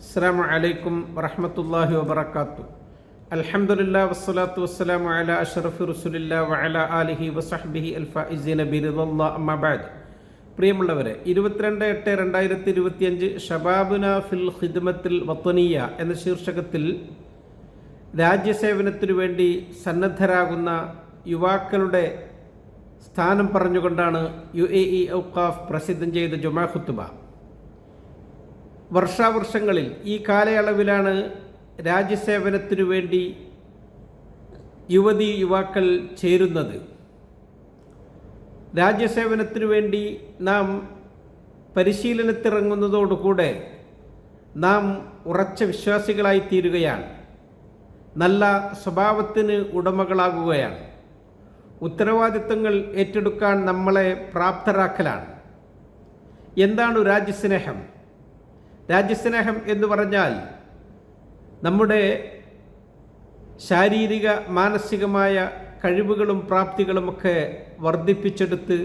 അസ്സലാമു അലൈക്കും വറഹ്മത്തുള്ളാഹി വബറകാതുഹു. അൽഹംദുലില്ലാഹി വസ്സലാത്തു വസ്സലാമു അലാ അഷ്റഫി റസൂലില്ലാഹി വഅലാ ആലിഹി വസഹ്ബിഹി അൽഫായിസീന ബിറിദല്ലാഹി അമ്മാ ബഅദ്. പ്രിയമുള്ളവരെ, 22/8/2025 ഷബാബുന ഫിൽ ഖിദ്മത്തിൽ വത്വനിയ എന്ന ശീർഷകത്തിൽ രാജ്യസേവനത്തിനു വേണ്ടി സന്നദ്ധരാകുന്ന യുവാക്കളുടെ സ്ഥാനം പറഞ്ഞുകൊണ്ടാണ് UAE ഔഖാഫ് പ്രസിദ്ധം ചെയ്ത ജുമാ ഖുത്ബ. വർഷാവർഷങ്ങളിൽ ഈ കാലയളവിലാണ് രാജ്യസേവനത്തിനു വേണ്ടി യുവാക്കൾ ചേരുന്നത്. രാജ്യസേവനത്തിനു വേണ്ടി നാം പരിശീലനത്തിറങ്ങുന്നതോടുകൂടെ നാം ഉറച്ച വിശ്വാസികളായി തീരുകയാണ്. നല്ല സ്വഭാവത്തിന് ഉടമകളാകുകയാണ്. ഉത്തരവാദിത്തങ്ങൾ ഏറ്റെടുക്കാൻ നമ്മളെ പ്രാപ്തരാക്കലാണ്. എന്താണ് രാജ്യസ്നേഹം? രാജ്യസ്നേഹം എന്ന് പറഞ്ഞാൽ നമ്മുടെ ശാരീരിക മാനസികമായ കഴിവുകളും പ്രാപ്തികളുമൊക്കെ വർദ്ധിപ്പിച്ചെടുത്ത്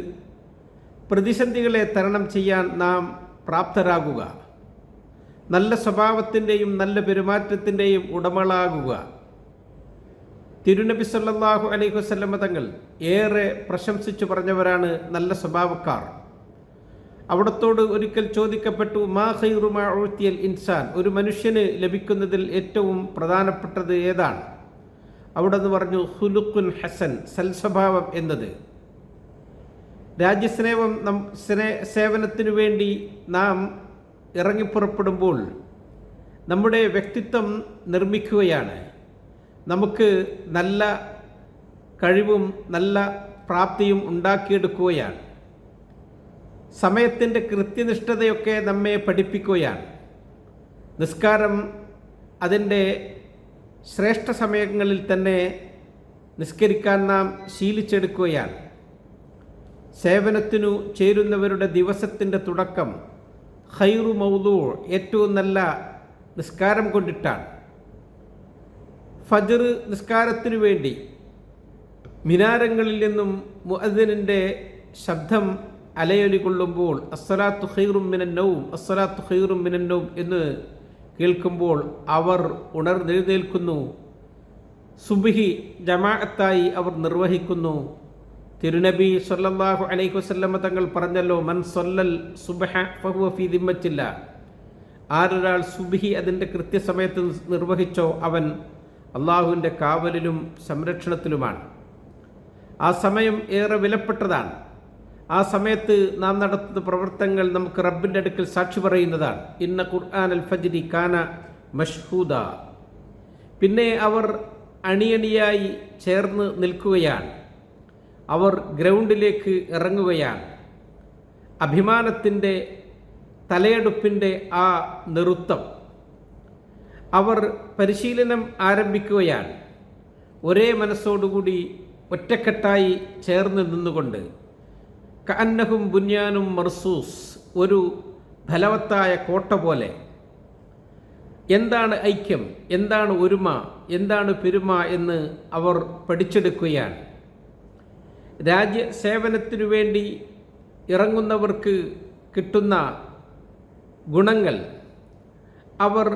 പ്രതിസന്ധികളെ തരണം ചെയ്യാൻ നാം പ്രാപ്തരാകുക, നല്ല സ്വഭാവത്തിൻ്റെയും നല്ല പെരുമാറ്റത്തിൻ്റെയും ഉടമകളാകുക. തിരുനബി സല്ലല്ലാഹു അലൈഹി വസല്ലമ തങ്ങൾ ഏറെ പ്രശംസിച്ചു പറഞ്ഞവരാണ് നല്ല സ്വഭാവക്കാർ. അവിടത്തോട് ഒരിക്കൽ ചോദിക്കപ്പെട്ടു, മാ ഖൈറു മാ ഉഅ്തിയൽ ഇൻസാൻ, ഒരു മനുഷ്യന് ലഭിക്കുന്നതിൽ ഏറ്റവും പ്രധാനപ്പെട്ടത് ഏതാണ്? അവിടെ നിന്ന് പറഞ്ഞു, ഖുലുഖുൻ ഹസൻ, സൽസ്വഭാവം എന്നത്. രാജ്യസ്നേഹം സേവനത്തിനു വേണ്ടി നാം ഇറങ്ങിപ്പുറപ്പെടുമ്പോൾ നമ്മുടെ വ്യക്തിത്വം നിർമ്മിക്കുകയാണ്. നമുക്ക് നല്ല കഴിവും നല്ല പ്രാപ്തിയും ഉണ്ടാക്കിയെടുക്കുകയാണ്. സമയത്തിൻ്റെ കൃത്യനിഷ്ഠതയൊക്കെ നമ്മെ പഠിപ്പിക്കുകയാണ്. നിസ്കാരം അതിൻ്റെ ശ്രേഷ്ഠ സമയങ്ങളിൽ തന്നെ നിസ്കരിക്കാൻ നാം ശീലിച്ചെടുക്കുകയാണ്. സേവനത്തിനു ചേരുന്നവരുടെ ദിവസത്തിൻ്റെ തുടക്കം ഖൈറു മൗദൂ, ഏറ്റവും നല്ല നിസ്കാരം കൊണ്ടിട്ടാണ്. ഫജ്ർ നിസ്കാരത്തിനു വേണ്ടി മിനാരങ്ങളിൽ നിന്നും മുഅദ്ദിനിൻ്റെ ശബ്ദം അലയൊലി കൊള്ളുമ്പോൾ അസ്സലാത്തു ഖൈറും മിനൻ നൗം, അസ്സലാത്തു ഖൈറും മിനൻ നൗം എന്ന് കേൾക്കുമ്പോൾ അവർ ഉണർന്നെഴുന്നേൽക്കുന്നു. സുബ്ഹി ജമാഅത്തായി അവർ നിർവഹിക്കുന്നു. തിരുനബി സല്ലല്ലാഹു അലൈഹി വസല്ലമ തങ്ങൾ പറഞ്ഞല്ലോ, മൻ സല്ലൽ സുബ്ഹ ഫഹുവ ഫീ ദിമ്മത്തില്ലാ, ആരൊരാൾ സുബ്ഹി അതിൻ്റെ കൃത്യസമയത്ത് നിർവഹിച്ചോ അവൻ അള്ളാഹുവിൻ്റെ കാവലിലും സംരക്ഷണത്തിലുമാണ്. ആ സമയം ഏറെ വിലപ്പെട്ടതാണ്. ആ സമയത്ത് നാം നടത്തുന്ന പ്രവർത്തനങ്ങൾ നമുക്ക് റബ്ബിൻ്റെ അടുക്കൽ സാക്ഷി പറയുന്നതാണ്. ഇന്ന ഖുർആൻ അൽ ഫജ്രി കാന മഷ്ഹൂദ. പിന്നെ അവർ അണിയണിയായി ചേർന്ന് നിൽക്കുകയാണ്. അവർ ഗ്രൗണ്ടിലേക്ക് ഇറങ്ങുകയാണ്. അഭിമാനത്തിൻ്റെ തലയെടുപ്പിൻ്റെ ആ നൃത്തം. അവർ പരിശീലനം ആരംഭിക്കുകയാണ്. ഒരേ മനസ്സോടുകൂടി ഒറ്റക്കെട്ടായി ചേർന്ന് നിന്നുകൊണ്ട്. കഅന്നഹും ബുന്യാനും മർസൂസ്, ഒരു ഫലവത്തായ കോട്ട പോലെ. എന്താണ് ഐക്യം, എന്താണ് ഒരുമ, എന്താണ് പെരുമ എന്ന് അവർ പഠിച്ചെടുക്കുകയാണ്. രാജ്യസേവനത്തിനു വേണ്ടി ഇറങ്ങുന്നവർക്ക് കിട്ടുന്ന ഗുണങ്ങൾ, അവർ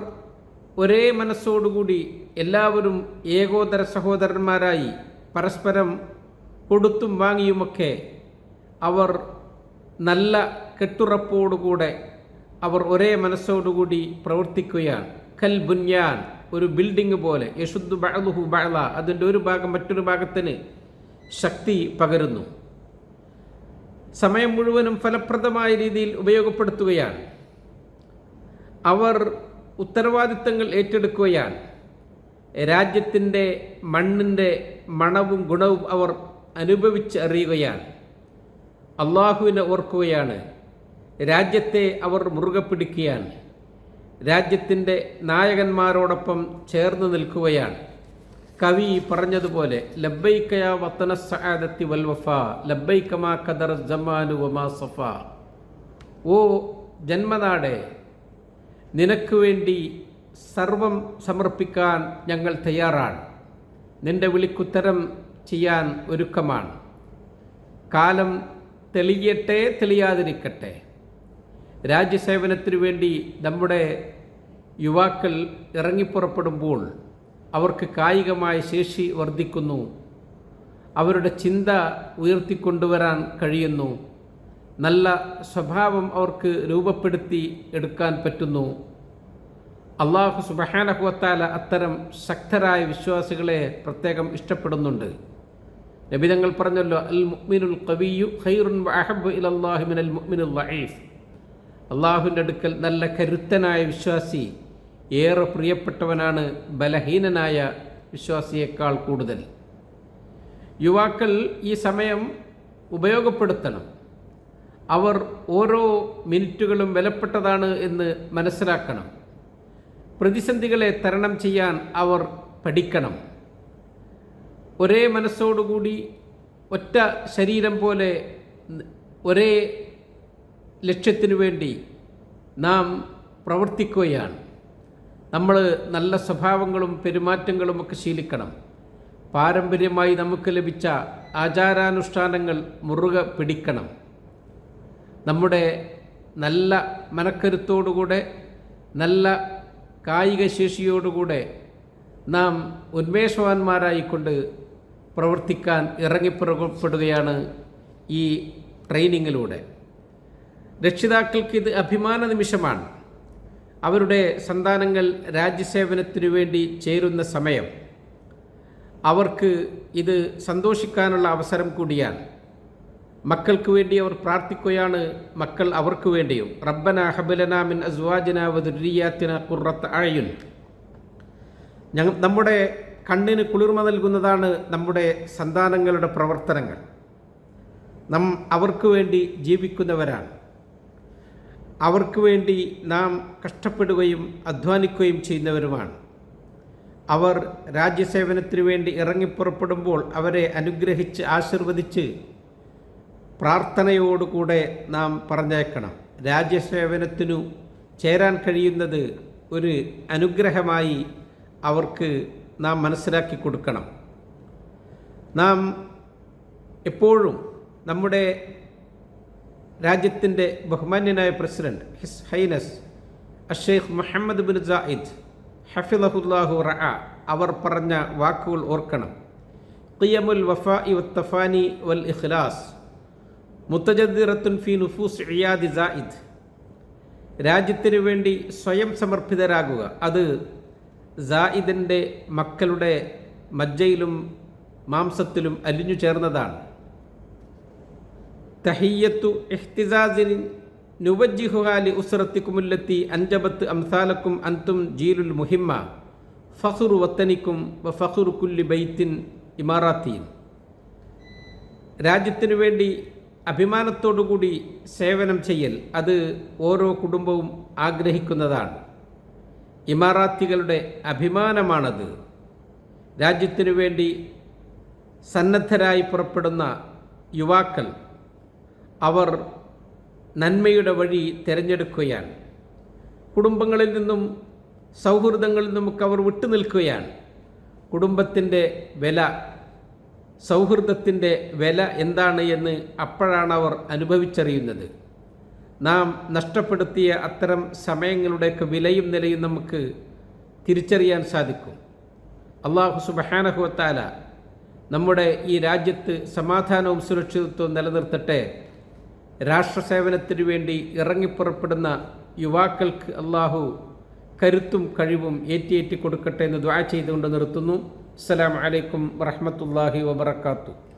ഒരേ മനസ്സോടുകൂടി എല്ലാവരും ഏകോദര സഹോദരന്മാരായി പരസ്പരം കൊടുത്തും വാങ്ങിയുമൊക്കെ അവർ നല്ല കെട്ടുറപ്പോടുകൂടെ അവർ ഒരേ മനസ്സോടുകൂടി പ്രവർത്തിക്കുകയാണ്. കൽ ബുന്യാൻ, ഒരു ബിൽഡിംഗ് പോലെ. യശുദ്ദു ബഅ്ദുഹു ബഅ്ള, അതിൻ്റെ ഒരു ഭാഗം മറ്റൊരു ഭാഗത്തിന് ശക്തി പകരുന്നു. സമയം മുഴുവനും ഫലപ്രദമായ രീതിയിൽ ഉപയോഗപ്പെടുത്തുകയാണ്. അവർ ഉത്തരവാദിത്തങ്ങൾ ഏറ്റെടുക്കുകയാണ്. രാജ്യത്തിൻ്റെ മണ്ണിൻ്റെ മണവും ഗുണവും അവർ അനുഭവിച്ച് അറിയുകയാണ്. അള്ളാഹുവിനെ ഓർക്കുകയാണ്. രാജ്യത്തെ അവർ മുറുകെ പിടിക്കുകയാണ്. രാജ്യത്തിൻ്റെ നായകന്മാരോടൊപ്പം ചേർന്ന് നിൽക്കുകയാണ്. കവി പറഞ്ഞതുപോലെ, ലബ്ബൈക യാ വതന സഅദത്തി വൽ വഫാ, ലബ്ബൈക മാ ഖദറ സമാനു വമാ സഫാ. ഓ ജന്മനാടേ, നിനക്ക് വേണ്ടി സർവം സമർപ്പിക്കാൻ ഞങ്ങൾ തയ്യാറാണ്. നിന്റെ വിളിക്കുത്തരം ചെയ്യാൻ ഒരുക്കമാണ്. കാലം തെളിയട്ടെ തെളിയാതിരിക്കട്ടെ, രാജ്യസേവനത്തിനു വേണ്ടി നമ്മുടെ യുവാക്കൾ ഇറങ്ങിപ്പുറപ്പെടുമ്പോൾ അവർക്ക് കായികമായ ശേഷി വർദ്ധിക്കുന്നു, അവരുടെ ചിന്ത ഉയർത്തിക്കൊണ്ടുവരാൻ കഴിയുന്നു, നല്ല സ്വഭാവം അവർക്ക് രൂപപ്പെടുത്തി എടുക്കാൻ പറ്റുന്നു. അല്ലാഹു സുബ്ഹാനഹു വ തആല അത്തരം ശക്തരായ വിശ്വാസികളെ പ്രത്യേകം ഇഷ്ടപ്പെടുന്നുണ്ട്. നബി തങ്ങൾ പറഞ്ഞല്ലോ, അൽ മുഅ്മിനുൽ ഖവിയ്യു ഖൈറുൻ വ അഹബ്ബു ഇലല്ലാഹി മിനൽ മുഅ്മിനിൽ ദഈഫ്. അള്ളാഹുവിൻ്റെ അടുക്കൽ നല്ല കരുത്തനായ വിശ്വാസി ഏറെ പ്രിയപ്പെട്ടവനാണ് ബലഹീനനായ വിശ്വാസിയേക്കാൾ കൂടുതൽ. യുവാക്കൾ ഈ സമയം ഉപയോഗപ്പെടുത്തണം. അവർ ഓരോ മിനിറ്റുകളും വിലപ്പെട്ടതാണ് എന്ന് മനസ്സിലാക്കണം. പ്രതിസന്ധികളെ തരണം ചെയ്യാൻ അവർ പഠിക്കണം. ഒരേ മനസ്സോടുകൂടി ഒറ്റ ശരീരം പോലെ ഒരേ ലക്ഷ്യത്തിനു വേണ്ടി നാം പ്രവർത്തിക്കുകയാണ്. നമ്മൾ നല്ല സ്വഭാവങ്ങളും പെരുമാറ്റങ്ങളും ഒക്കെ ശീലിക്കണം. പാരമ്പര്യമായി നമുക്ക് ലഭിച്ച ആചാരാനുഷ്ഠാനങ്ങൾ മുറുകെ പിടിക്കണം. നമ്മുടെ നല്ല മനക്കരുത്തോടുകൂടെ നല്ല കായിക ശേഷിയോടുകൂടെ നാം ഉന്മേഷവാന്മാരായിക്കൊണ്ട് പ്രവർത്തിക്കാൻ ഇറങ്ങിപ്പുറപ്പെടുകയാണ് ഈ ട്രെയിനിങ്ങിലൂടെ. രക്ഷിതാക്കൾക്ക് ഇത് അഭിമാന നിമിഷമാണ്. അവരുടെ സന്താനങ്ങൾ രാജ്യസേവനത്തിനു വേണ്ടി ചേരുന്ന സമയം അവർക്ക് ഇത് സന്തോഷിക്കാനുള്ള അവസരം കൂടിയാണ്. മക്കൾക്ക് വേണ്ടി അവർ പ്രാർത്ഥിക്കുകയാണ്, മക്കൾ അവർക്ക് വേണ്ടിയും. റബ്ബനാ ഹബ് ലനാ മിൻ അസ്വാജിനാ വ ദുർരിയ്യാത്തിനാ ഖുർറത അഅ്യുൻ. നമ്മുടെ കണ്ണിന് കുളിർമ നൽകുന്നതാണ് നമ്മുടെ സന്താനങ്ങളുടെ പ്രവർത്തനങ്ങൾ. അവർക്ക് വേണ്ടി ജീവിക്കുന്നവരാണ്. അവർക്ക് വേണ്ടി നാം കഷ്ടപ്പെടുകയും അധ്വാനിക്കുകയും ചെയ്യുന്നവരുമാണ്. അവർ രാജ്യസേവനത്തിനു വേണ്ടി ഇറങ്ങിപ്പുറപ്പെടുമ്പോൾ അവരെ അനുഗ്രഹിച്ച് ആശീർവദിച്ച് പ്രാർത്ഥനയോടുകൂടെ നാം പറഞ്ഞേക്കണം. രാജ്യസേവനത്തിനു ചേരാൻ കഴിയുന്നത് ഒരു അനുഗ്രഹമായി അവർക്ക് നാം മനസ്സിലാക്കി കൊടുക്കണം. നാം എപ്പോഴും നമ്മുടെ രാജ്യത്തിൻ്റെ ബഹുമാന്യനായ പ്രസിഡന്റ് ഹിസ് ഹൈനസ് അഷേഖ് മുഹമ്മദ് ബിൻ സായിദ് ഹഫിളഹുല്ലാഹു റഅ അവർ പറഞ്ഞ വാക്കുകൾ ഓർക്കണം. ഖിയമുൽ വഫാഇ വത്തഫാനി വൽ ഇഖ്ലാസ് മുത്തജദ്ദിറത്തുൻ ഫീ നുഫൂസ് ഇയാദി സായിദ്. രാജ്യത്തിനു വേണ്ടി സ്വയം സമർപ്പിതരാകുക, അത് സായിദിൻ്റെ മക്കളുടെ മജ്ജയിലും മാംസത്തിലും അലിഞ്ഞു ചേർന്നതാണ്. തഹിയ്യത്തു ഇഹ്തിസാസിൻ നുവജ്ജിഹുഹാ ലി ഉസ്റത്തിക്കുമുല്ലത്തി അൻജബത്ത് അംസാലക്കും അൻതും ജീലുൽ മുഹിമ്മ ഫഖ്റു വത്തനിക്കും വ ഫഖ്റു കുല്ലി ബൈത്തിൻ ഇമാറാത്തീൻ. രാജ്യത്തിനു വേണ്ടി അഭിമാനത്തോടുകൂടി സേവനം ചെയ്യൽ അത് ഓരോ കുടുംബവും ആഗ്രഹിക്കുന്നതാണ്. ഇമാറാത്തികളുടെ അഭിമാനമാണത്. രാജ്യത്തിനു വേണ്ടി സന്നദ്ധരായി പുറപ്പെടുന്ന യുവാക്കൾ അവർ നന്മയുടെ വഴി തിരഞ്ഞെടുക്കുകയാണ്. കുടുംബങ്ങളിൽ നിന്നും സൗഹൃദങ്ങളിൽ നിന്നുമൊക്കെ അവർ വിട്ടുനിൽക്കുകയാണ്. കുടുംബത്തിൻ്റെ വില, സൗഹൃദത്തിൻ്റെ വില എന്താണ് എന്ന് അപ്പോഴാണ് അവർ അനുഭവിച്ചറിയുന്നത്. നാം നഷ്ടപ്പെടുത്തിയ അത്തരം സമയങ്ങളുടെയൊക്കെ വിലയും നിലയും നമുക്ക് തിരിച്ചറിയാൻ സാധിക്കും. അല്ലാഹു സുബ്ഹാനഹു വ തആല നമ്മുടെ ഈ രാജ്യത്ത് സമാധാനവും സുരക്ഷിതത്വവും നിലനിർത്തട്ടെ. രാഷ്ട്രസേവനത്തിനു വേണ്ടി ഇറങ്ങിപ്പുറപ്പെടുന്ന യുവാക്കൾക്ക് അല്ലാഹു കരുത്തും കഴിവും ഏറ്റി കൊടുക്കട്ടെ എന്ന് ദുആ ചെയ്തുകൊണ്ട് നിർത്തുന്നു. അസ്സലാമു അലൈക്കും വറഹ്മത്തുള്ളാഹി വബറകാതുഹു.